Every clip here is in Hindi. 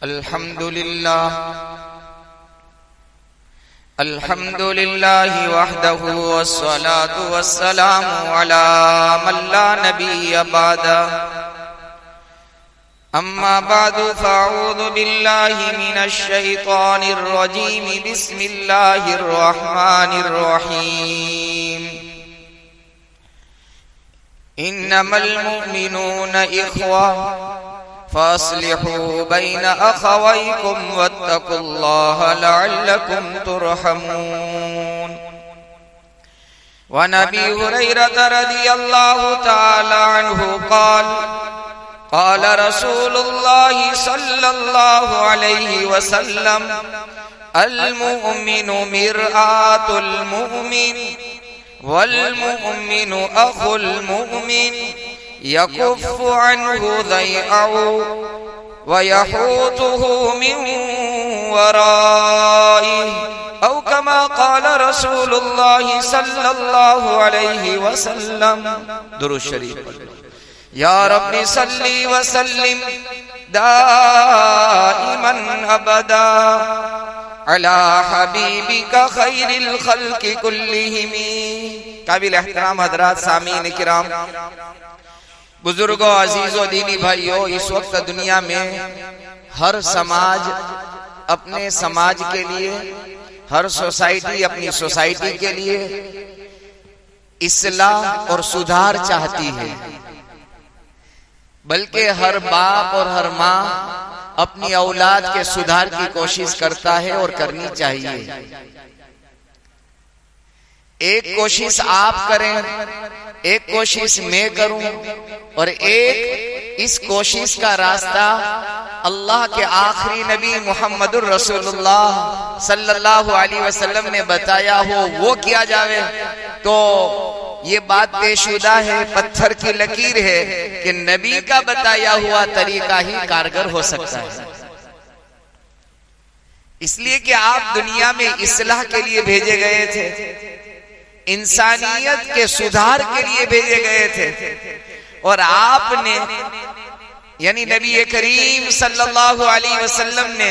अल्हम्दुलिल्लाह वहदहु वस्सलातु वस्सलामु अला मन ला नबिय्य बअदा। अम्मा बादु फ़अऊज़ु बिल्लाहि मिनश शैतानिर रजीम। बिस्मिल्लाहिर रहमानिर रहीम। इन्नमल मुमिनूना इख्वा फ़अस्लिहू बैन अख़वैकुम वत्तक़ुल्लाह लअल्लकुम तुरहमून। वअन अबी हुरैरह रज़ियल्लाहु तआला अन्हु क़ाल क़ाल रसूलुल्लाह सल्लल्लाहु अलैहि वसल्लम अल मुमिनु मिरआतुल मुमिन वल मुमिनु अखुल मुमिन यकुफ़्फ़ु अन्हु ज़ैअहु व यहूतुहु मिन वराइहि औ कमा क़ाल रसूलुल्लाह सल्लल्लाहु अलैहि वसल्लम। दुरूद शरीफ। या रब्बि सल्ली व सल्लिम दाइमन अबदा अला हबीबिका खैरिल खल्क़ि कुल्लिहिम। काबिल एहतराम हज़रात, सामीन किराम, बुजुर्गों, अजीजों, दीनी भाइयों, इस वक्त दुनिया में हर समाज अपने समाज के लिए, हर सोसाइटी अपनी सोसाइटी के लिए इस्लाह और सुधार चाहती है, बल्कि हर बाप और हर माँ अपनी औलाद के सुधार की कोशिश करता है और करनी चाहिए। एक कोशिश आप करें, एक कोशिश मैं करूं, और एक इस कोशिश का रास्ता अल्लाह के आखिरी नबी मुहम्मदुर रसूलुल्लाह सल्लल्लाहु अलैहि वसल्लम ने बताया हो वो किया जावे, तो ये बात बेशुदा है, पत्थर की लकीर है कि नबी का बताया हुआ तरीका ही कारगर हो सकता है। इसलिए कि आप दुनिया में इस्लाह के लिए भेजे गए थे, इंसानियत के सुधार के लिए भेजे गए थे, और आपने यानी नबी करीम सल्लल्लाहु अलैहि वसल्लम ने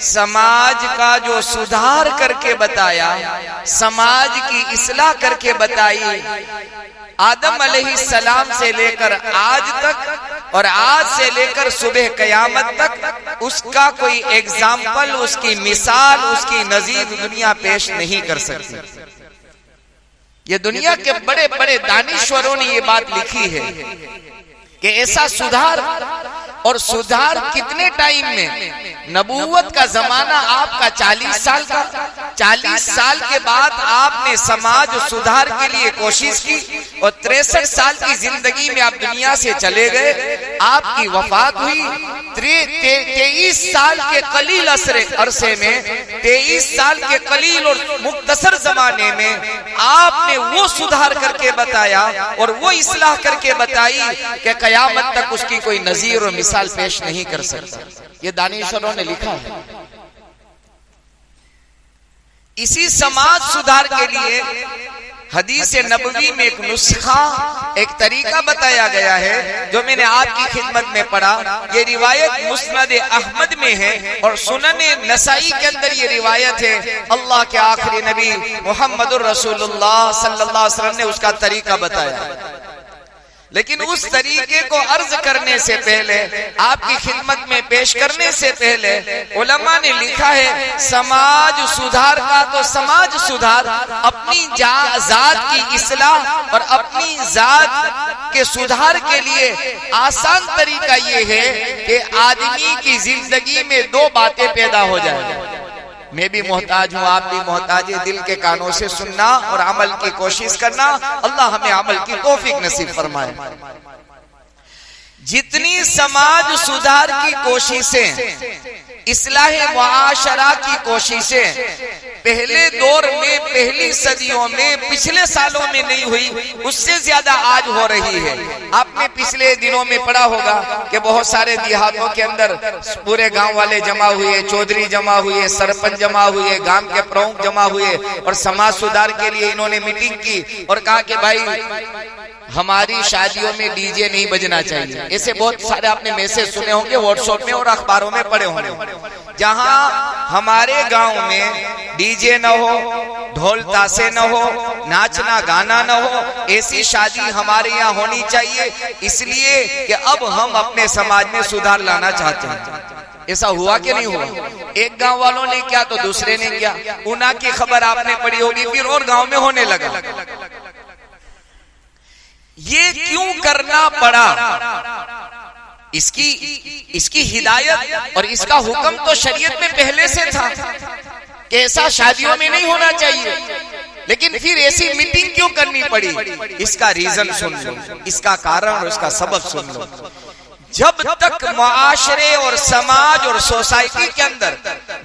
समाज का जो सुधार करके बताया, समाज की इस्लाह करके बताई, आदम अलैहिस्सलाम से लेकर आज तक और आज से लेकर सुबह कयामत तक उसका कोई एग्जाम्पल, उसकी मिसाल, उसकी नजीर दुनिया पेश नहीं कर सकती। ये दुनिया के बड़े बड़े दानिश्वरों ने ये बात लिखी है कि ऐसा सुधार, और सुधार कितने टाइम में, नबूवत का जमाना आपका 40 साल का, 40 साल के बाद आपने समाज सुधार के लिए कोशिश की, और 63 साल की जिंदगी में आप दुनिया से चले गए, आपकी वफात हुई। 23 साल के कलील अरसे में, 23 साल के कलील और मुख्तसर जमाने में आपने वो सुधार करके बताया और वो इस्लाह करके बताई कि कयामत तक उसकी कोई नजीर और मिसाल पेश नहीं कर सकता। ये दानिशरों ने लिखा है। इसी समाज सुधार के लिए हदीस नबवी में एक नुस्खा, एक तरीका बताया गया है, जो मैंने आपकी खिदमत में पढ़ा। ये रिवायत मुस्नद अहमद में है और सुनन नसाई के अंदर ये रिवायत है। अल्लाह के आखिरी नबी मुहम्मदुर रसूलुल्लाह सल्लल्लाहु अलैहि वसल्लम ने उसका तरीका बताया। लेकिन उस तरीके को अर्ज करने से पहले, आपकी खिदमत में पेश करने से पहले, उलमा ने लिखा है समाज सुधार का तो समाज सुधार, अपनी जात की इस्लाह और अपनी जात के सुधार के लिए आसान तरीका ये है कि आदमी की जिंदगी में दो बातें पैदा हो जाए। मैं भी मोहताज हूँ, आप भी मोहताज है, दिल के कानों से सुनना और अमल की कोशिश करना। अल्लाह हमें अमल की तौफीक नसीब फरमाए। जितनी समाज सुधार की कोशिशें, इस्लाह मुआशरा की कोशिशें पहले दौर में, पहली सदियों में, पिछले सालों में नहीं हुई, उससे ज्यादा आज हो रही है। आपने पिछले दिनों में पढ़ा होगा कि बहुत सारे देहातों के अंदर पूरे गांव वाले जमा हुए, चौधरी जमा हुए, सरपंच जमा हुए, गांव के प्रमुख जमा हुए और समाज सुधार के लिए इन्होंने मीटिंग की और कहा कि भाई हमारी शादियों में डीजे नहीं बजना चाहिए। ऐसे बहुत सारे आपने मैसेज सुने होंगे व्हाट्सएप में और अखबारों में पढ़े होंगे। जहां हमारे गांव में डीजे न हो, ढोल ताशे न हो, नाचना गाना न हो, ऐसी शादी हमारे यहाँ होनी चाहिए। इसलिए कि अब हम अपने समाज में सुधार लाना चाहते हैं। ऐसा हुआ कि नहीं हुआ? एक गांव वालों ने किया तो दूसरे ने किया, उना की खबर आपने पढ़ी होगी, फिर और गांव में होने लगा। ये क्यों करना पड़ा? इसकी हिदायत और इसका हुक्म तो शरीयत में पहले से था कि ऐसा शादियों में नहीं होना चाहिए, लेकिन फिर ऐसी मीटिंग क्यों करनी पड़ी? इसका रीजन सुन लो, इसका कारण और इसका सबब सुन लो। जब तक मुआशरे और समाज और सोसाइटी के अंदर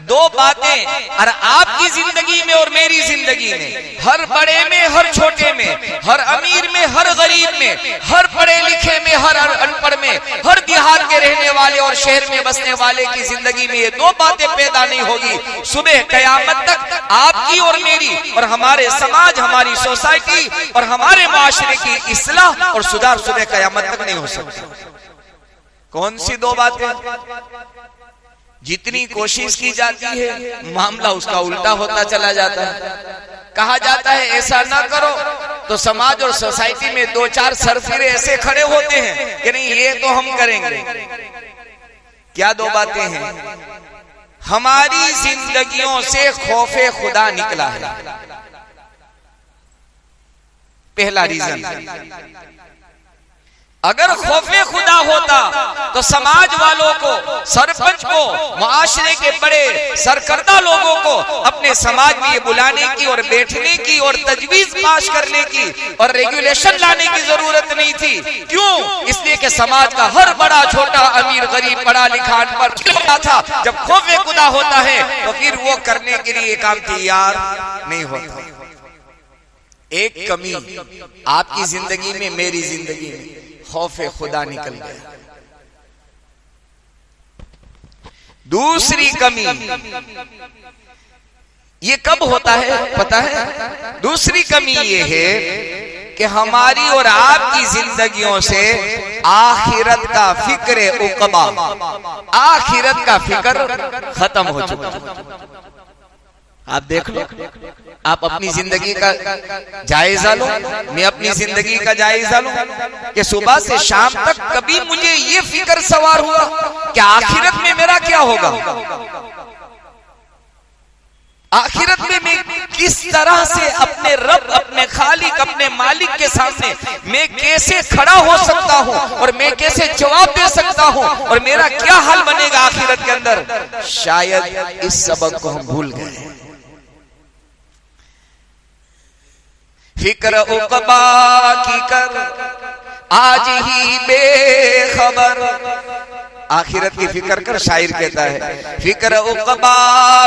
दो बातें, और आपकी जिंदगी में और मेरी जिंदगी में, हर बड़े में हर छोटे में, हर अमीर में हर गरीब में, हर पढ़े लिखे में हर अनपढ़ में, हर देहात के रहने वाले और शहर में बसने वाले की जिंदगी में ये दो बातें पैदा नहीं होगी, सुबह कयामत तक आपकी और मेरी और हमारे समाज, हमारी सोसाइटी और हमारे मुआशरे की इस्लाह और सुधार सुबह कयामत तक नहीं हो सकता। कौन सी दो बातें? जितनी कोशिश की जाती है मामला उसका उल्टा होता चला जाता है। कहा जाता है ऐसा ना करो, तो समाज और सोसाइटी में दो चार सरफिरे ऐसे खड़े होते हैं कि नहीं ये तो हम करेंगे। क्या दो बातें हैं? हमारी जिंदगियों से खौफे खुदा निकला है, पहला रीजन। अगर खौफे खुदा होता तो समाज वालों को, सरपंच को, मुआशरे के बड़े सरकर्दा लोगों को अपने समाज में ये बुलाने की और बैठने की और तजवीज पास करने की और रेगुलेशन लाने की जरूरत नहीं थी। क्यों? इसलिए कि समाज का हर बड़ा छोटा, अमीर गरीब, पढ़ा लिखा अनपढ़ था। जब खौफे खुदा होता है तो फिर वो करने के लिए काम तैयार नहीं होता। एक कमी आपकी जिंदगी में, मेरी जिंदगी में खौफे खुदा निकल गया। दूसरी कमी ये कब होता है पता है? दूसरी कमी ये है कि हमारी और आपकी जिंदगियों से आखिरत का फिक्र उकबा, आखिरत का फिक्र खत्म हो चुका है। आप देख लो, आप अपनी जिंदगी का जायजा लो, मैं अपनी जिंदगी का जायजा लूं कि सुबह से शाम तक कभी मुझे ये फिक्र सवार हुआ कि आखिरत में मेरा क्या होगा, आखिरत में मैं किस तरह से अपने रब, अपने खालिक, अपने मालिक के सामने मैं कैसे खड़ा हो सकता हूँ और मैं कैसे जवाब दे सकता हूँ और मेरा क्या हाल बनेगा आखिरत के अंदर। शायद इस सबक को हम भूल गए। फिक्र उकबा की कर आज ही बेखबर, आखिरत की फिक्र कर, शायर कहता है। फिक्र उकबा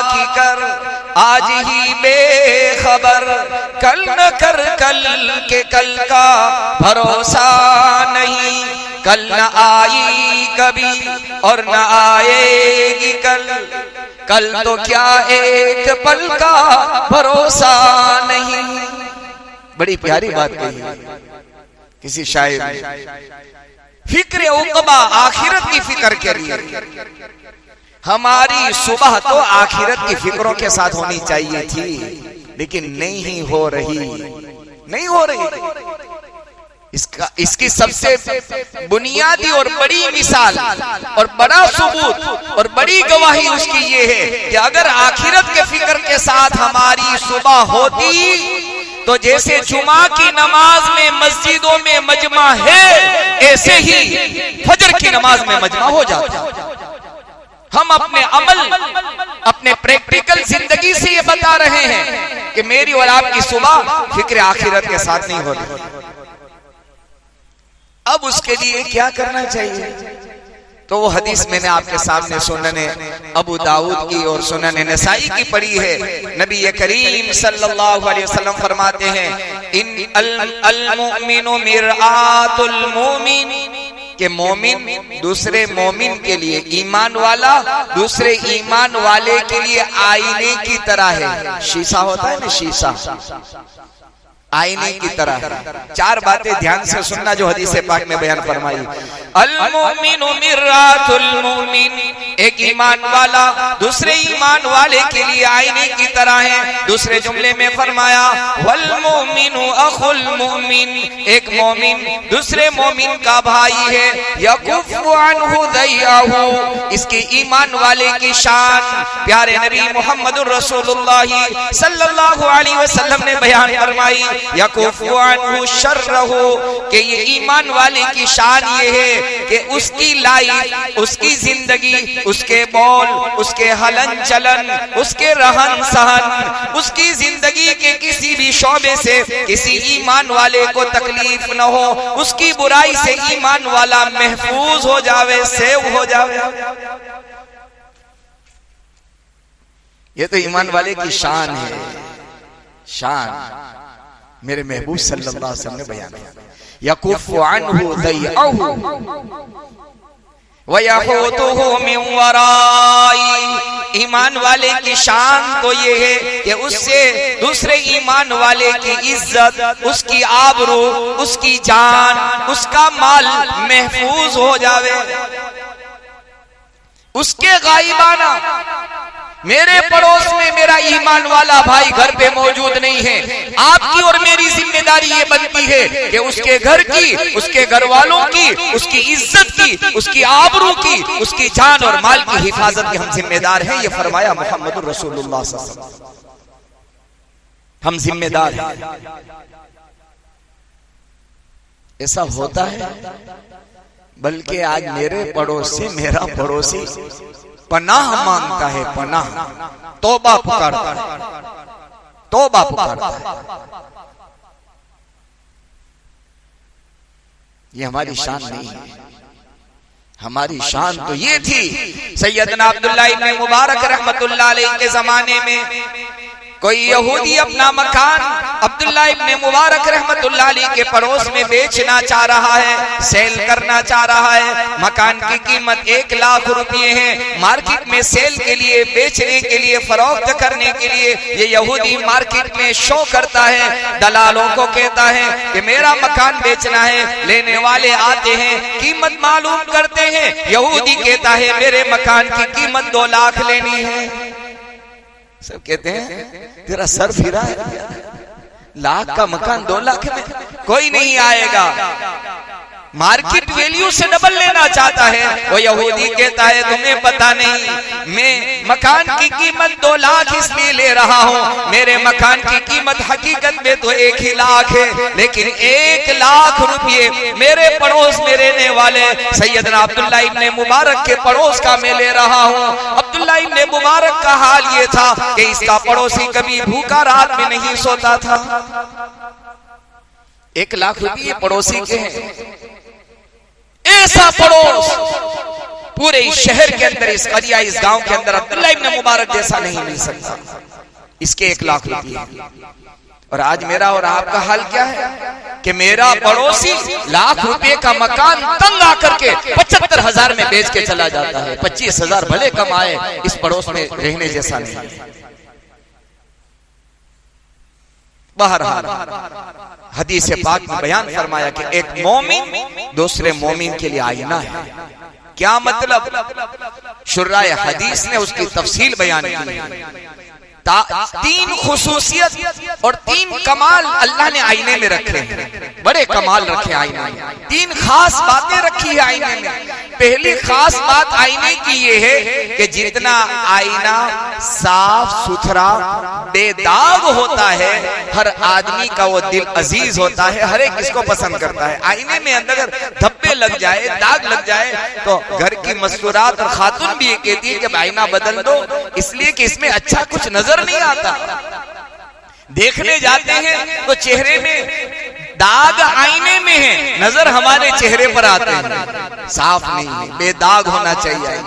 की कर आज ही बेखबर, कल न कर कल के कल का भरोसा नहीं, कल न आई कभी और न आएगी कल, कल तो क्या एक पल का भरोसा नहीं। बड़ी प्यारी बात कही किसी शायर ने। फिक्र उकबा, आखिरत की फिक्र के लिए हमारी सुबह तो आखिरत की फिक्रों के साथ होनी चाहिए थी, लेकिन नहीं हो रही, नहीं हो रही। इसकी सबसे बुनियादी और बड़ी मिसाल और बड़ा सबूत और बड़ी गवाही उसकी ये है कि अगर आखिरत के फिक्र के साथ हमारी सुबह होती तो जैसे जुमा की नमाज में मस्जिदों में मजमा है, ऐसे ही फजर की नमाज में मजमा हो जाता। हम अपने अमल, अपने प्रैक्टिकल जिंदगी से ये बता रहे हैं कि मेरी और आपकी सुबह फिक्र आखिरत के साथ नहीं हो रही। अब उसके लिए क्या करना चाहिए? तो वो हदीस मैंने आपके सामने सुनने अबू दाऊद की और सुनन नसाई की पढ़ी है। नबी करीम सल्लल्लाहु अलैहि वसल्लम फरमाते हैं, इन अल मुमिनु मिरआतुल मुमिन, के मोमिन दूसरे मोमिन के लिए, ईमान वाला दूसरे ईमान वाले के लिए आईने की तरह है। शीशा होता है ना, शीशा, आईने की तरह। चार बातें ध्यान से सुनना जो हदीस पाक में बयान फरमाई। अल मोमिनु मिर्रातुल मोमिन, एक ईमान वाला दूसरे ईमान वाले के लिए आईने की तरह है। दूसरे जुमले में फरमाया वल मोमिनु अखुल मोमिन, एक मोमिन दूसरे मोमिन का भाई है। यकुफ़ु अन्हु दय्यहु, इसके ईमान वाले की शान प्यारे नबी मुहम्मदुर रसूलुल्लाह सल्लल्लाहु अलैहि वसल्लम ने बयान फरमाई। यकुफ़ु अन्हु शर्रहु, कि ये ईमान वाले की शान ये है कि उसकी लाइफ, उसकी जिंदगी, उसके बोल, उसके हलन चलन, उसके रहन सहन, उसकी जिंदगी के किसी भी शोबे से किसी ईमान वाले को तकलीफ न हो, उसकी बुराई से ईमान वाला महफूज हो जावे, सेव हो जावे। ये तो ईमान वाले की शान है। शान मेरे महबूब सल्लल्लाहु अलैहि वसल्लम ने बयान किया। यकुफ़ु अन्हु दय्यहु व यहूतुहु मिन वराई, ईमान वाले की शान तो ये है कि उससे दूसरे ईमान वाले की इज्जत, उसकी आबरू, उसकी जान, उसका माल महफूज हो जावे। उसके गायबाना मेरे पड़ोस में मेरा ईमान वाला भाई घर पे मौजूद नहीं है, आपकी और मेरी जिम्मेदारी ये बनती है कि उसके घर की, उसके घर वालों की, उसकी इज्जत की, उसकी आबरू की, उसकी जान और माल की हिफाजत के हम जिम्मेदार हैं। ये फरमाया मुहम्मदुर रसूलुल्लाह सल्लल्लाहु अलैहि वसल्लम, हम जिम्मेदार हैं। ऐसा होता है, बल्कि आज मेरे पड़ोसी, मेरा पड़ोसी पनाह मांगता है, पनाह, तौबा पुकारता है, तौबा पुकारता है। ये हमारी शान नहीं है। हमारी शान तो ये थी सैयदना अब्दुल्लाह इब्न मुबारक रहमतुल्लाह अलैह के जमाने में कोई यहूदी अपना मकान अब्दुल्लाह इब्न मुबारक रहमतुल्लाह अलैह के पड़ोस में बेचना चाह रहा है, सेल करना चाह रहा है। मकान की कीमत 1 लाख रुपए है। मार्केट में सेल के लिए, बेचने के लिए, फरोख्त करने के लिए ये यहूदी मार्केट में शो करता है, दलालों को कहता है कि मेरा मकान बेचना है। लेने वाले आते हैं, कीमत मालूम करते हैं। यहूदी कहता है मेरे मकान की कीमत 2 लाख लेनी है। सब कहते हैं तेरा सर फिरा है, लाख का मकान 2 लाख में कोई नहीं आएगा। मार्केट वैल्यू से डबल लेना चाहता है। वो यहूदी कहता है तुम्हें पता नहीं, मैं मकान की कीमत 2 लाख इसलिए ले रहा हूँ, मेरे मकान की कीमत हकीकत में तो 1 ही लाख है, लेकिन 1 लाख रुपये मेरे पड़ोस में रहने वाले सैयदना अब्दुल्लाह इब्न मुबारक के पड़ोस का मैं ले रहा हूँ। अब्दुल्लाह इब्न मुबारक का हाल ये था कि इसका पड़ोसी कभी भूखा रात में नहीं सोता था। 1 लाख रुपये पड़ोसी के हैं। ऐसा पड़ोस पूरे इस शहर के अंदर, इस करिया, इस गांव के अंदर अब्दुल्लाह इब्न मुबारक जैसा नहीं मिल सकता। इसके 1 लाख रुपये। और आज मेरा और आपका हाल क्या है कि मेरा पड़ोसी लाख रुपए का मकान तंग आकर के 75,000 में बेच के चला जाता है। 25,000 भले कमाए, इस पड़ोस में रहने जैसा नहीं। बहरहाल हदीस पाक में बयान फरमाया कि एक मोमिन दूसरे मोमिन के लिए आईना है। क्या मतलब? शुर्राए हदीस ने उसकी तफसील बयान की। 3 खुसूसियत और 3 कमाल अल्लाह ने आईने में रखे हैं। बड़े कमाल रखे आईने में। 3 खास बातें रखी है आईने में। पहली खास बात आईने की ये है कि जितना आईना साफ सुथरा बेदाग होता है, हर आदमी का वो दिल अजीज होता है, हर एक इसको पसंद करता है। आईने में अगर धब्बे लग जाए, दाग लग जाए, तो घर की मस्तूरात और खातून भी ये कहती है कि आईना बदल दो, इसलिए कि इसमें अच्छा कुछ नजर नहीं आता। देखने जाते हैं तो चेहरे में दाग आईने में है, नजर हमारे चेहरे पर आते हैं, साफ नहीं है, बेदाग होना चाहिए।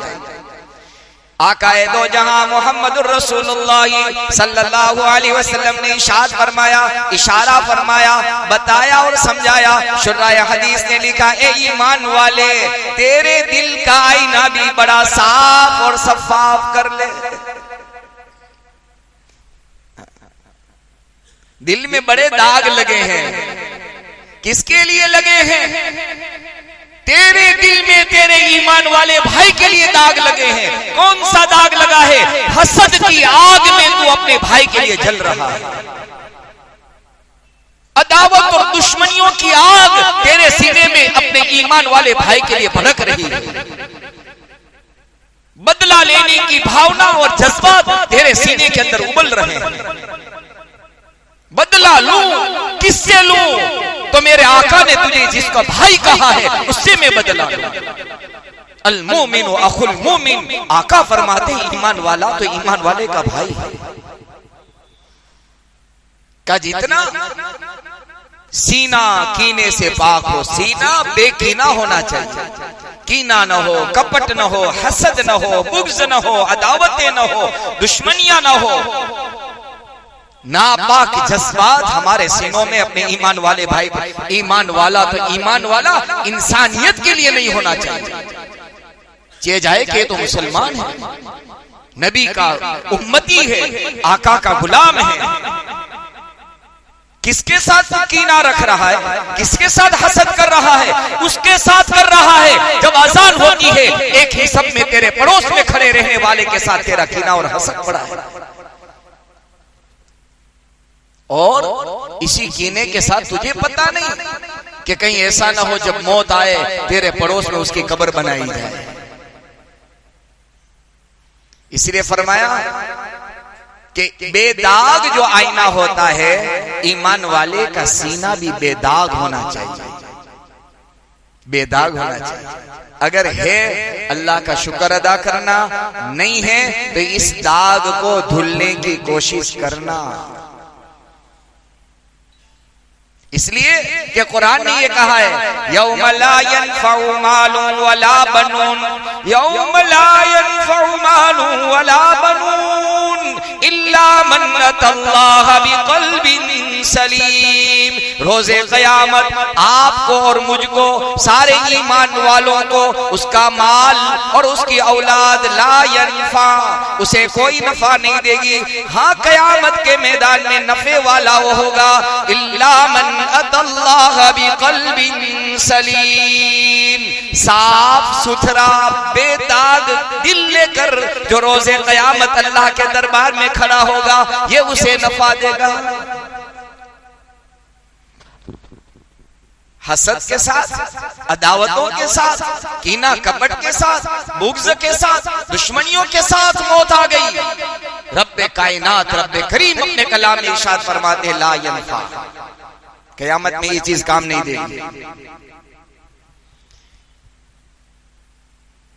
आकाए दो जहां मोहम्मदुर रसूलुल्लाह सल्लल्लाहु अलैहि वसल्लम ने इशारा फरमाया, बताया और समझाया। शुर्राए हदीस ने लिखा, ए ईमान वाले, तेरे दिल का आईना भी बड़ा साफ और शफाफ कर ले। दिल में बड़े दाग लगे हैं। किसके लिए लगे हैं? तेरे दिल में तेरे ईमान वाले भाई के लिए दाग लगे हैं। कौन सा दाग लगा है? हसद की आग में तू अपने भाई के लिए जल रहा है। अदावत और दुश्मनियों की आग तेरे सीने में अपने ईमान वाले भाई के लिए भड़क रही है। बदला लेने की भावना और जज्बात तेरे सीने के अंदर उबल रहे हैं। बदला लूं, किससे लूं? तो मेरे आका ने तुझे जिसका भाई कहा है उससे मैं बदला लूं। अल मोमिन अखुल मोमिन, आका फरमाते हैं ईमान वाला तो ईमान वाले का भाई है। का जितना सीना कीने से पाक हो, सीना बेकीना होना चाहिए। कीना न हो, कपट न हो, हसद न हो, बुग़्ज़ न हो, अदावतें न हो, दुश्मनियां न हो। नापाक जज्बात हमारे सीनों में अपने ईमान वाले भाई, ईमान वाला तो ईमान वाला इंसानियत के लिए नहीं होना चाहिए। ये जाए कि तो मुसलमान है, नबी का उम्मती है, आका का गुलाम है। किसके साथ कीना रख रहा है? किसके साथ हसद कर रहा है? उसके साथ कर रहा है जब अजान होती है एक ही सब में तेरे पड़ोस में खड़े रहने वाले के साथ तेरा कीना और हसद पड़ा है। और इसी कीने के साथ तुझे पता नहीं कि कहीं ऐसा ना हो जब मौत आए तेरे पड़ोस में उसकी कब्र बनाई जाए। इसलिए फरमाया कि बेदाग जो आईना होता है, ईमान वाले का सीना भी बेदाग होना चाहिए, बेदाग होना चाहिए। अगर है अल्लाह का शुक्र अदा करना, नहीं है तो इस दाग को धुलने की कोशिश करना। इसलिए कि कुरान ने ये कहा है यौम ला यनफउ मालुन वला बनून, यौम ला यनफउ मालुन वला बनून इल्ला मन अतल्लाह बिक़ल्बिन सलीम। रोज़े क़यामत आपको और मुझको, सारे ईमान वालों को उसका माल और उसकी औलाद ला यनफा, उसे कोई नफा नहीं देगी। हाँ, क़यामत के मैदान में नफे वाला वो होगा इल्ला मन अतल्लाह बिक़ल्बिन सलीम। साफ सुथरा बेदाग दिल लेकर जो रोज़े क़यामत अल्लाह के दरबार में खड़ा होगा, ये उसे नफा देगा। हसद के साथ, अदावतों के साथ, कीना कपट के साथ, बुग़्ज़ के साथ, दुश्मनियों के साथ मौत आ गई। रब्बे कायनात रब्बे करीम अपने कलाम में इरशाद फरमाते ला यनफा, क़यामत में ये चीज काम नहीं देगी।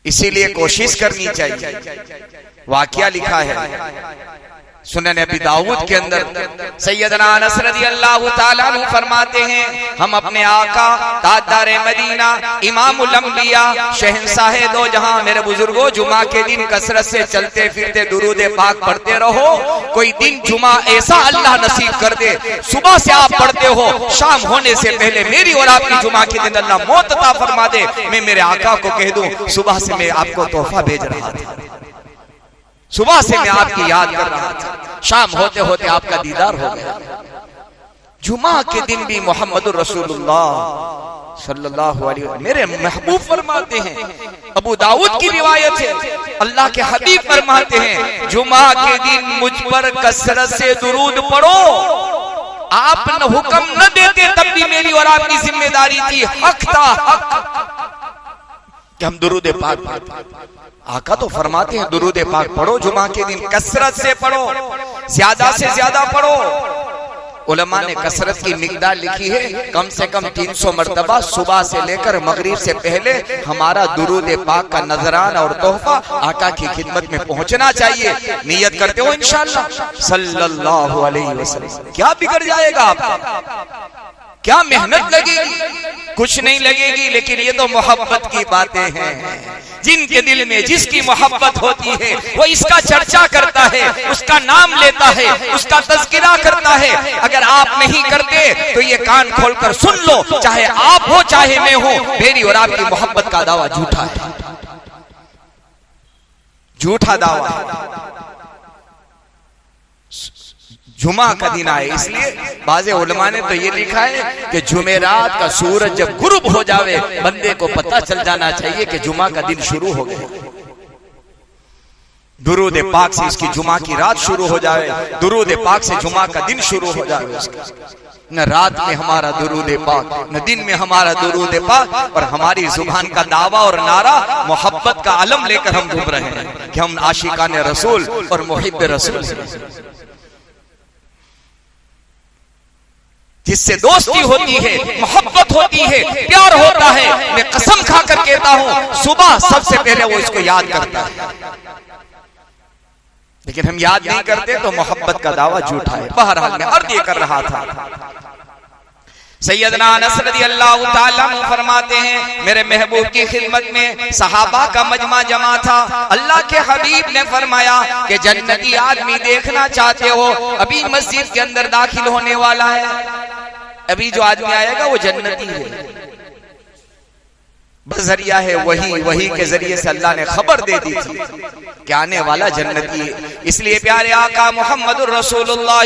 इसीलिए कोशिश करनी चाहिए। वाकया लिखा है सुनन अबी दाऊद के अंदर, सैयदना अनस रज़ियल्लाहु ताला अन्हु फरमाते हैं हम अपने आका ताजदार मदीना इमामुल अंबिया शहंशाह दो जहां मेरे बुजुर्गों, जुमा के दिन कसरत से चलते फिरते दुरूद पाक पढ़ते रहो। कोई दिन जुमा ऐसा अल्लाह नसीब कर दे, सुबह से आप पढ़ते हो, शाम होने से पहले मेरी और आपकी जुमा के दिन अल्लाह मौत अता फरमा दे, मैं मेरे आका को कह दूं सुबह से मैं आपको तोहफा भेज रहा था, सुबह से मैं आपकी याद कर रहा था, शाम होते होते आपका दीदार हो गया। जुमा के दिन भी मोहम्मद रसूलुल्लाह सल्लल्लाहु अलैहि वसल्लम मेरे महबूब फरमाते हैं, अबू दाऊद की रिवायत है, अल्लाह के हबीब फरमाते हैं जुमा के दिन मुझ पर कसरत से दुरूद पढ़ो। आप न हुक्म न देते तब भी मेरी और आपकी जिम्मेदारी थी, हक था, हक कि हम दुरूद पाक पढ़ते। आका तो फरमाते हैं दुरूद पाक पढ़ो, जुमा के दिन कसरत से पढ़ो, ज्यादा से ज्यादा पढ़ो। उलमा ने कसरत की मिकदार लिखी है, कम से कम 300 मर्तबा सुबह से लेकर मगरिब से पहले हमारा दुरूद पाक का नजराना और तोहफा आका की खिदमत में पहुंचना चाहिए। नियत करते हो इंशाअल्लाह सल्लल्लाहु अलैहि वसल्लम। क्या बिगड़ जाएगा आपका, क्या मेहनत लगेगी, कुछ नहीं लगेगी। लेकिन ये तो मोहब्बत की बातें हैं। जिनके दिल में जिसकी मोहब्बत होती है वो इसका चर्चा करता है, उसका नाम लेता है, उसका तज़किरा करता है। अगर आप नहीं करते तो ये कान खोलकर सुन लो, चाहे आप हो चाहे मैं हूं, मेरी और आपकी मोहब्बत का दावा झूठा है, झूठा दावा है। जुमा का दिन आए। इसलिए बाज़े उलमा ने तो ये लिखा है कि जुमेरात का सूरज जब गुरूब हो जावे, बंदे को पता चल जाना चाहिए कि जुमा का दिन शुरू हो गया। दुरूद पाक से इसकी जुमा की रात शुरू हो जाए, दुरूद पाक से जुमा का दिन शुरू हो जाए। उसका न रात में हमारा दुरूद पाक, न दिन में हमारा दुरूद पाक, और हमारी जुबान का दावा और नारा मोहब्बत का आलम लेकर हम घूम रहे हैं कि हम आशिकाने रसूल और मुहिब रसूल हैं। जिससे दोस्ती होती है, मोहब्बत होती है, प्यार होता है, मैं कसम खाकर कहता हूं सुबह सबसे पहले वो इसको याद करता है। लेकिन हम याद नहीं करते तो मोहब्बत का दावा झूठा है। बहरहाल मैं अर्ज ये कर रहा था, सैयदना अनस रज़ियल्लाहु ताला अन्हु फरमाते हैं मेरे महबूब की खिदमत में सहाबा का मजमा जमा था। अल्लाह के हबीब ने फरमाया कि जन्नती आदमी देखना चाहते हो, अभी मस्जिद के अंदर दाखिल होने वाला है, अभी जो आदमी आएगा वो जन्नती है। बजरिया है वही के जरिए से अल्लाह ने खबर दे दी थी कि आने वाला जन्नती है। इसलिए प्यारे आका मुहम्मदुर रसूलुल्लाह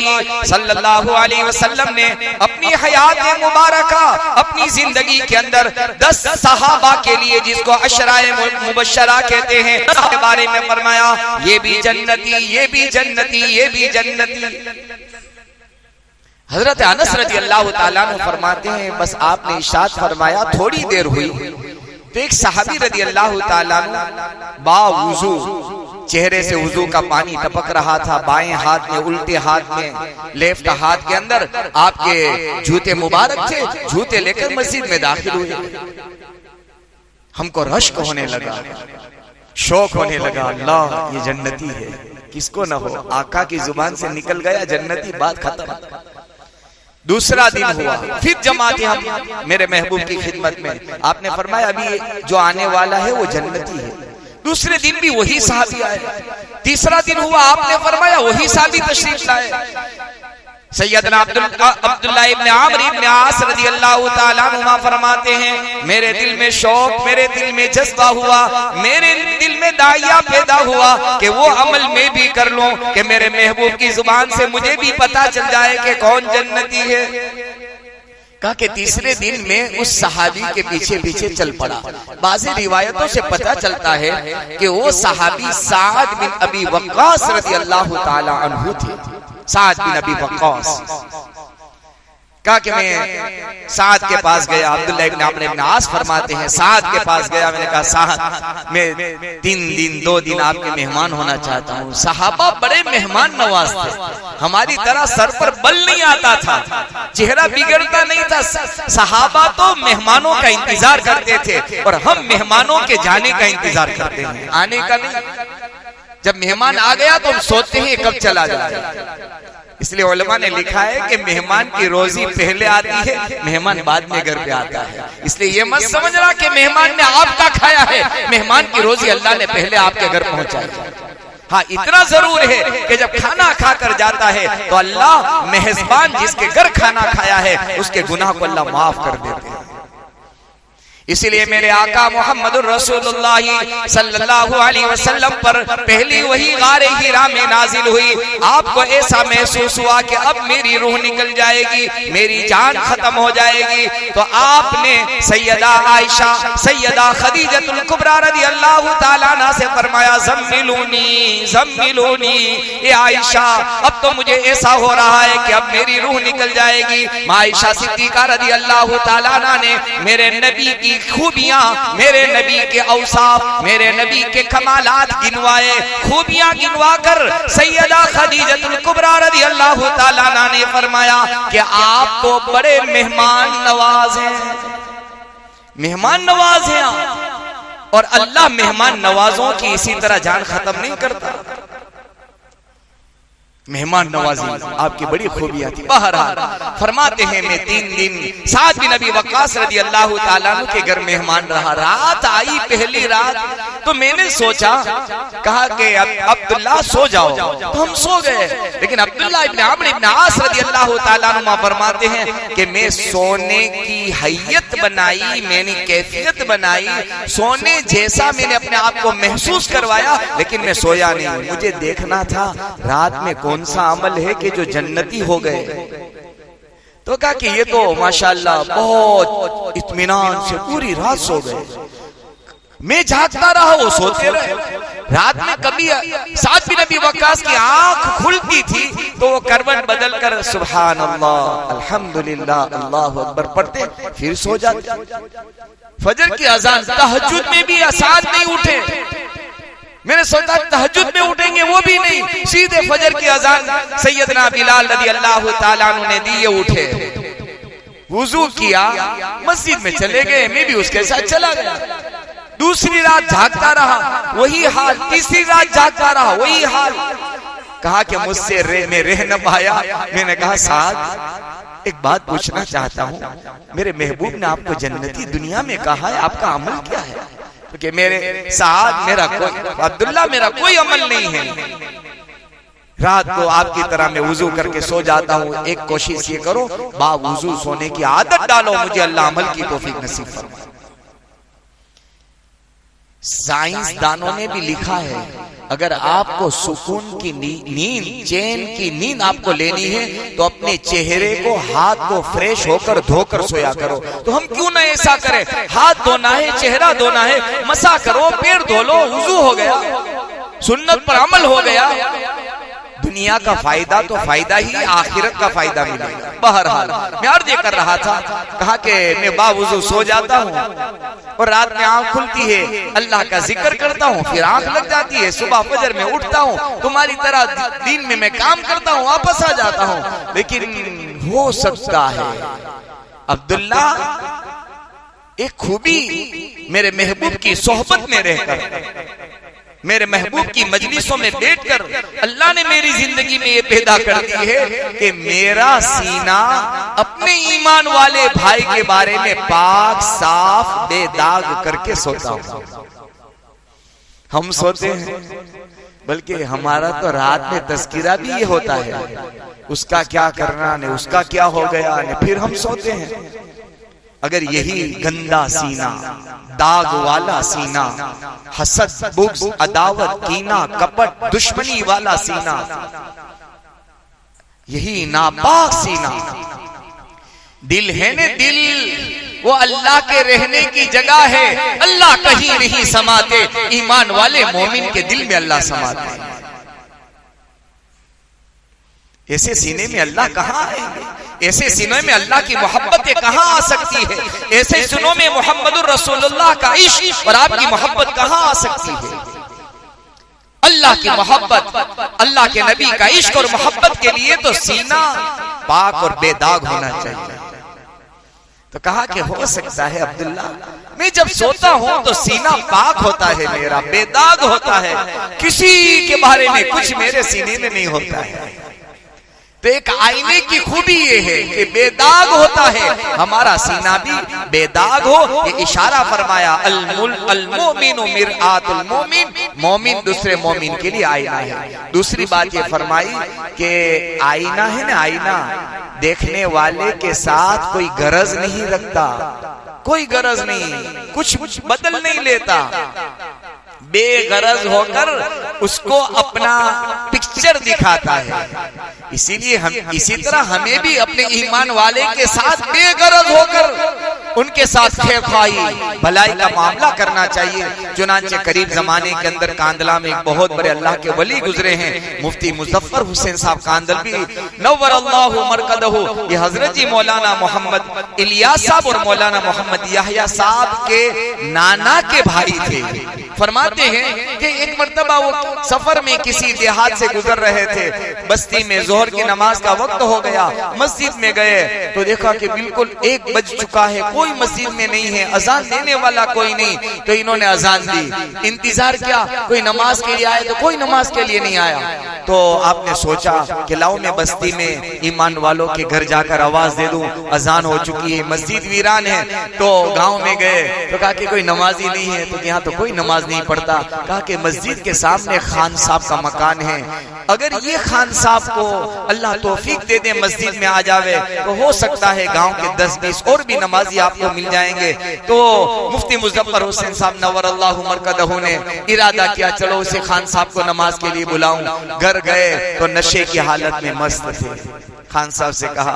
सल्लल्लाहु अलैहि वसल्लम ने अपनी हयात मुबारका, अपनी जिंदगी के अंदर 10 सहाबा के लिए, जिसको अशराए मुबश्शरा कहते हैं, के बारे में फरमाया ये भी जन्नती, ये भी जन्नती, ये भी जन्नती। हजरत अनस रज़ियल्लाहु ताला अन्हु फरमाते हैं बस आपने इरशाद फरमाया थोड़ी देर हुई तो एक सहाबी रज़ियल्लाहु ताला अन्हु बावुजू चेहरे से वुजू का पानी टपक रहा था, बाएं हाथ में, उल्टे हाथ में, लेफ्ट हाथ के अंदर आपके जूते मुबारक थे, जूते लेकर मस्जिद में दाखिल हुए। हमको रश्क होने लगा, शौक होने लगा, अल्लाह ये जन्नती है, किसको न हो। आका की जुबान से निकल गया जन्नती, बात खत्म। दूसरा दिन हुआ, फिर जमाते हम मेरे महबूब की खिदमत में, आपने फरमाया अभी जो आने वाला है वो जन्नती है। दूसरे दिन भी वही साहबी आए। तीसरा दिन हुआ, आपने फरमाया वही साहबी तशरीफ लाए। सैयदना अब्दुल्लाह इब्न आमर इब्न आस रज़ियल्लाहु ताला अन्हुमा फरमाते हैं मेरे दिल में शौक, मेरे दिल में जज्बा हुआ, मेरे दिल में दाइया पैदा हुआ कि वो अमल मैं भी कर लूं कि मेरे महबूब की जुबान से मुझे भी पता चल जाए कि कौन जन्नती है। कहा कि तीसरे दिन में उस सहाबी के पीछे पीछे चल पड़ा। बाज़ी रिवायतों से पता चलता है कि वो सहाबी साद बिन अबी वक्कास रज़ियल्लाहु ताला अन्हु थे। साद बिन अबी वक्कास। कहा कि मैं साद के पास गया, अब्दुल्लाह इब्न अमर इब्न आस फरमाते हैं साद के पास गया, मैंने कहा साद मैं 3 दिन 2 दिन आपके मेहमान होना चाहता हूँ। सहाबा बड़े मेहमान नवाज थे, हमारी तरह सर पर बल नहीं आता था, चेहरा बिगड़ता नहीं था। सहाबा तो मेहमानों का इंतजार करते थे और हम मेहमानों के जाने का इंतजार करते हैं, आने का नहीं। जब मेहमान आ गया तो हम सोचते हैं कब चला जाए। इसलिए उलमा ने लिखा है कि मेहमान की रोजी पहले आती है, मेहमान बाद में घर पे आता है। इसलिए ये मत समझना कि मेहमान ने आपका खाया है, मेहमान की रोजी अल्लाह ने पहले आपके घर पहुंचाई। हाँ, इतना जरूर है कि जब खाना खाकर जाता है तो अल्लाह मेहमान जिसके घर खाना खाया है उसके गुनाह को अल्लाह माफ कर देते हैं। इसीलिए मेरे आका मोहम्मदुर रसूलुल्लाह सल्लल्लाहु अलैहि वसल्लम पर पहली वही गारे हिरा में नाजिल हुई। आपको ऐसा महसूस हुआ कि अब मेरी रूह निकल जाएगी, मेरी जान खत्म हो जाएगी, तो आपने सैयदा आयशा, सैयदा खदीजतुल कुबरा रज़ियल्लाहु ताला अन्हा से फरमाया ज़म्मिलूनी ज़म्मिलूनी, ए आयशा अब तो मुझे ऐसा हो रहा है कि अब मेरी रूह निकल जाएगी। आयशा सिद्दीका रज़ियल्लाहु ताला अन्हा ने मेरे नबी की खूबियां, मेरे नबी के औसाफ, मेरे नबी के कमालात गिनवाए। खूबियां गिनवा कर सैयदा खदीजतुल कुबरा रज़ियल्लाहु ताला अन्हा ने फरमाया कि आप तो बड़े मेहमान नवाज हैं, मेहमान नवाज हैं आप, और अल्लाह मेहमान नवाजों की इसी तरह जान खत्म नहीं करता। मेहमान नवाजी आपकी बड़ी खूबियां थी। बहरहाल फरमाते हैं मैं 3 दिन साद बिन अबी वक्कास रज़ियल्लाहु ताला अन्हु के घर मेहमान रहा। रात आई, पहली रात, तो मैंने सोचा, कहा कि अब्दुल्ला सो जाओ, तो हम सो गए। लेकिन अब्दुल्लाह इब्न अमर इब्न आस रज़ियल्लाहु ताला अन्हुमा फरमाते हैं कि मैं सोने की हैयत बनाई, मैंने कैफियत बनाई, सोने जैसा मैंने अपने आप को महसूस करवाया, लेकिन मैं सोया नहीं। मुझे देखना था रात में कौन सा अमल है कि जो जन्नती हो गए? तो कहा कि ये तो माशाअल्लाह बहुत इत्मीनान से पूरी रात सो गए। मैं जागता रहा, वो सोते रहे। रात में कभी साथ भी नबी वक्कास की आंख खुलती थी तो वो करवट बदल कर सुभान अल्लाह अल्हम्दुलिल्लाह अल्लाहु अकबर पढ़ते, फिर सो जाते। फजर की अजान, तहज्जुद में भी साथ नहीं उठे। मैंने सोचा तहज्जुद में उठेंगे, वो भी नहीं, सीधे फजर की अजान सैयदना बिलाल रज़ी अल्लाह ताला अन्हु ने दी, उठे, वुजू किया, मस्जिद में चले गए। मैं भी उसके साथ चला गया। दूसरी रात जागता रहा, वही हाल। तीसरी रात जागता रहा, वही हाल। कहा कि मुझसे मैं रह न पाया। मैंने कहा साहब एक बात पूछना चाहता हूँ, मेरे महबूब ने आपको जन्नती दुनिया में कहा है, आपका अमल क्या है? क्योंकि मेरे साथ मेरा कोई अब्दुल्ला मेरा कोई अमल नहीं है। रात को आपकी तरह मैं वुजू करके सो जाता हूँ। एक कोशिश ये करो, बावुजू सोने की आदत डालो, मुझे अल्लाह अमल की तौफीक नसीब फरमाए। साइंसदानों ने भी लिखा है, अगर आपको सुकून की नींद, चैन की नींद आपको लेनी है तो अपने चेहरे को, हाथ को फ्रेश होकर धोकर सोया करो। तो हम क्यों ना ऐसा करें? हाथ धोना है, चेहरा धोना है, मसा करो, पैर धो लो, वुजू हो गया, सुन्नत पर अमल हो गया। दुनिया का फायदा तो फायदा ही, आखिरत का फायदा मिलेगा। बहरहाल मैं अर्ज ये कर रहा था, कहा कि मैं बावुजू सो जाता हूँ और रात में आंख खुलती है, अल्लाह का जिक्र करता हूँ, फिर आंख लग जाती है, सुबह फजर में उठता हूँ, तुम्हारी तरह दिन में मैं काम करता हूँ, वापस आ जाता हूँ। लेकिन हो सकता है अब्दुल्ला एक खूबी मेरे महबूब की सोहबत में रहकर, मेरे महबूब की मजलिसों में बैठकर अल्लाह ने मेरी जिंदगी में ये पैदा कर दी है कि मेरा सीना अपने ईमान वाले भाई के बारे में पाक साफ बेदाग करके सोता हूं। हम सोते हैं, बल्कि हमारा तो रात में तज़किरा भी ये होता है, उसका क्या करना ने, उसका क्या हो गया ने, फिर हम सोते हैं। अगर यही गंदा सीना, दाग वाला सीना, हसद, बुग़्ज़, अदावत, कीना, कपट, दुश्मनी वाला सीना, यही नापाक सीना, दिल है ने, दिल वो अल्लाह के रहने की जगह है। अल्लाह कहीं नहीं समाते, ईमान वाले मोमिन के दिल में अल्लाह समाते हैं। ऐसे सीने में अल्लाह कहाँ आएंगे? ऐसे सीनों में अल्लाह की मोहब्बतें कहाँ आ सकती है? ऐसे सीनों में मोहम्मदुर रसूलुल्लाह का इश्क और आपकी मोहब्बत कहाँ आ सकती है? अल्लाह की मोहब्बत, अल्लाह के नबी का इश्क और मोहब्बत के लिए तो सीना पाक और बेदाग होना चाहिए। तो कहा कि हो सकता है अब्दुल्ला, मैं जब सोता हूं तो सीना पाक होता है, मेरा बेदाग होता है, किसी के बारे में कुछ मेरे सीने में नहीं होता है। तो एक आईने की खूबी ये है कि बेदाग होता है, हमारा सीना भी बेदाग हो। ये इशारा फरमाया, अल-मोमिनु मिरआतुल मोमिन, मोमिन दूसरे मोमिन के लिए आईना है। दूसरी बात ये फरमाई कि आईना है ना, आईना देखने वाले के साथ कोई गरज नहीं रखता, कोई गरज नहीं, कुछ बदल नहीं लेता, बेगरज होकर उसको अपना पिक्चर दिखाता है। इसीलिए हम इसी तरह हमें भी अपने ईमान वाले के साथ बेगरज होकर उनके साथ खेखाई भलाई का मामला करना चाहिए। चुनांचे करीब जमाने के अंदर कांदला में एक बहुत बड़े अल्लाह के वली गुजरे हैं, मुफ्ती मुजफ्फर हुसैन साहब कांदलवी नव्वरल्लाहु मरकदहु। ये हजरत जी मौलाना मोहम्मद इलियास साहब और मौलाना मोहम्मद याहया साहब के नाना के भाई थे। फरमाते हैं कि एक मर्तबा वो सफर में किसी देहात से गुजर रहे थे, बस्ती में जोहर की नमाज का वक्त हो गया, मस्जिद में गए तो देखा कि बिल्कुल 1 बज चुका है, कोई मस्जिद में नहीं है, अजान देने वाला कोई नहीं। तो इन्होंने अजान दी, इंतजार किया कोई नमाज के लिए आए, तो कोई नमाज के लिए नहीं आया। तो आपने सोचा कि लाओ मैं बस्ती में ईमान वालों के घर जाकर आवाज दे दूं, अजान हो चुकी है, मस्जिद वीरान है। तो गांव में गए तो कहा कि कोई नमाजी नहीं है, तो यहाँ तो कोई नमाज नहीं पढ़ता। कहा कि मस्जिद के सामने खान साहब का मकान है, अगर ये खान साहब को अल्लाह तौफीक दे दे मस्जिद में आ जावे तो हो सकता है गांव के 10-20 और भी नमाजी आपको मिल जाएंगे। तो मुफ्ती मुजफ्फर हुसैन साहब नव्वरल्लाहु मरकदहू ने इरादा किया, चलो उसे खान साहब को नमाज के लिए बुलाऊं। घर गए तो नशे की हालत में मस्त थे। खान साहब से कहा,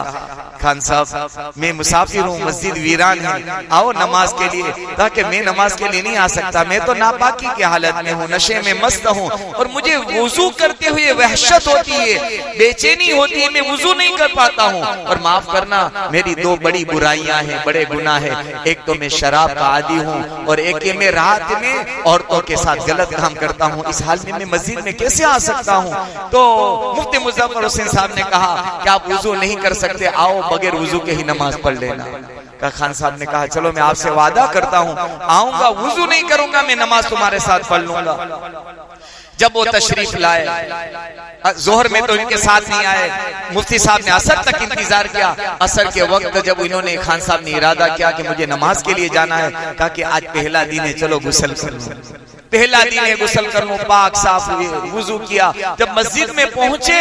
खान साहब मैं मुसाफिर हूँ, मस्जिद वीरान है, आओ नमाज के लिए। ताकि मैं नमाज के लिए नहीं आ सकता, मैं तो नापाकी की हालत में हूँ, नशे में मस्त हूँ और मुझे वुजू करते हुए वहशत होती है, बेचैनी होती है, मैं वुजू नहीं कर पाता हूँ। और माफ करना, मेरी दो बड़ी बुराइयां हैं, बड़े गुनाह है। एक तो मैं शराब का आदी हूँ और एक मैं रात में औरतों के साथ गलत काम करता हूँ। इस हाल में मैं मस्जिद में कैसे आ सकता हूँ? तो मुफ्ती मुजफ्फर हुसैन साहब ने कहा कि आप वुजू नहीं कर सकते, आओ बगैर वुजू के ही नमाज पढ़ लेना। खान साहब ने कहा, चलो मैं आपसे वादा करता हूँ, आऊंगा, वुजू नहीं करूंगा, मैं नमाज तुम्हारे साथ पढ़ लूंगा। जब वो तशरीफ लाए, जोहर में तो इनके साथ नहीं आए, मुफ्ती साहब ने असर तक इंतजार किया। असर के वक्त जब इन्होंने, खान साहब ने इरादा किया कि मुझे नमाज के लिए जाना है, कहा कि आज पहला दिन है, चलो गुस्ल कर लो, पहला दिन है, गुस्ल कर लो। पाक साफ हुए, वुजू किया। जब मस्जिद में पहुंचे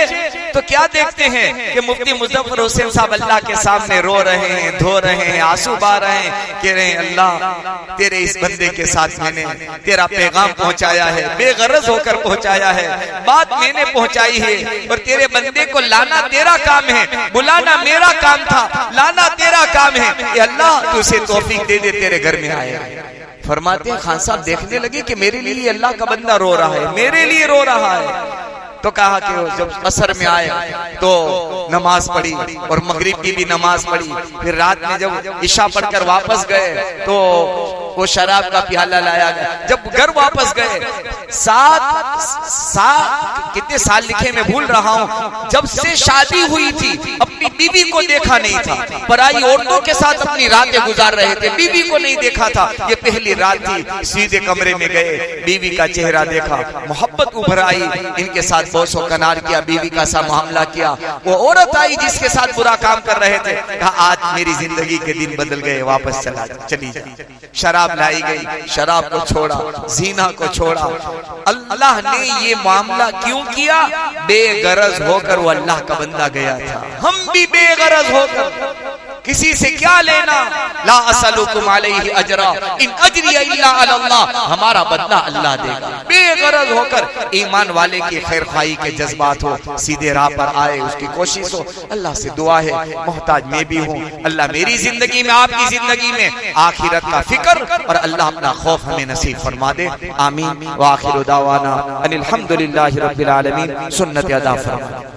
तो क्या देखते हैं कि मुफ्ती मुजफ्फर हुसैन साहब अल्लाह के सामने रो रहे हैं, धो रहे हैं, आंसू बहा रहे हैं, कह रहे हैं, अल्लाह तेरे इस बंदे के साथ मैंने तेरा पैगाम पहुंचाया है, बेगरज होकर पहुंचाया है, बात मैंने पहुंचाई है और तेरे बंदे को लाना तेरा काम है, बुलाना मेरा काम था, लाना तेरा काम है। अल्लाह तू उसे तौफीक दे दे, तेरे घर में आए। फरमाते हैं खान साहब देखने लगे कि मेरे लिए अल्लाह का बंदा रो रहा है, मेरे लिए रो रहा है। तो कहा कि जब असर में आए तो नमाज पढ़ी और मगरिब की भी नमाज पढ़ी। फिर रात में जब इशा पढ़कर वापस गए तो वो शराब का प्याला लाया गया। जब घर वापस गए, कितने साल लिखे मैं भूल रहा हूँ, जब से शादी हुई थी अपनी बीवी को देखा नहीं था, पराई औरतों के साथ अपनी रातें गुजार रहे थे, बीवी को नहीं देखा था। ये पहली रात थी, सीधे कमरे में गए, बीवी का चेहरा देखा, मोहब्बत उभर आई, इनके साथ बहुत कनार किया, बीवी का सा मामला किया। वो औरत आई जिसके साथ बुरा काम कर रहे थे, कहा आज मेरी जिंदगी के दिन बदल गए, वापस चली जा। शराब लाई गई, शराब को छोड़ा, जीना को छोड़ा। अल्लाह ने ये मामला क्यों किया? बेगरज होकर वो अल्लाह का बंदा गया था। हम भी बेगरज होकर, किसी से क्या लेना, ला असलुकुम अलैहि अजरा इन अजरिया इल्ला अल्लाह, हमारा बदला अल्लाह देगा। बेगरज होकर ईमान वाले की खैर खाई के जज्बात हो, सीधे राह पर आए, उसकी कोशिश हो। अल्लाह से दुआ है, मोहताज मैं भी हूँ, अल्लाह मेरी जिंदगी में, आपकी जिंदगी में आखिरत का फिक्र और अल्लाह अपना खौफ हमें नसीब फरमा दे। आमीन। व आखिरु दावाना अनिल हम्दुलिल्लाहि रब्बिल आलमीन। सुन्नत अदा फरमा।